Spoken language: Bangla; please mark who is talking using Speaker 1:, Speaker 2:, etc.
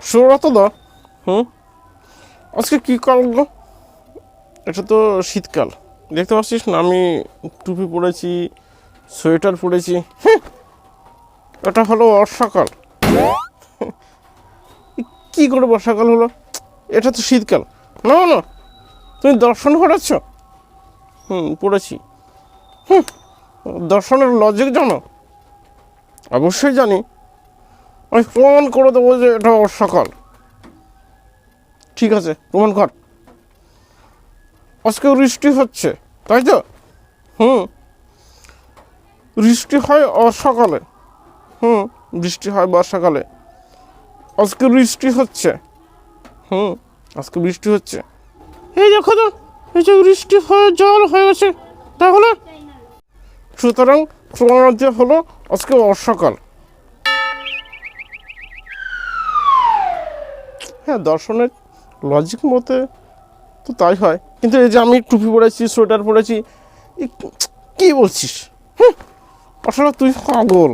Speaker 1: সুব্রত দা, আজকে কী কাল গো? এটা তো শীতকাল, দেখতে পাচ্ছিস না? আমি টুপি পরেছি, সোয়েটার পরেছি। এটা হলো বর্ষাকাল। কী করে বর্ষাকাল হলো? এটা তো শীতকাল। না না, তুমি দর্শন পড়েছ? পড়েছি। দর্শনের লজিক জানো? অবশ্যই জানি। আমি প্রমাণ করে দেবো যে এটা বর্ষাকাল। ঠিক আছে, প্রমাণ কর। আজকে বৃষ্টি হচ্ছে, তাই তো? বৃষ্টি হয় বর্ষাকালে। বৃষ্টি হয় বর্ষাকালে। আজকে বৃষ্টি হচ্ছে। আজকে বৃষ্টি হচ্ছে। এই দেখো তো, এই যে বৃষ্টি হয়ে জল হয়ে গেছে। তাহলে সুতরাং প্রমাণ হলো আজকে বর্ষাকাল। হ্যাঁ, দর্শনের লজিক মতে তো তাই হয়, কিন্তু এই যে আমি টুপি পরেছি, সোয়েটার পরেছি, কী বলছিস? আসলে তুই পাগল।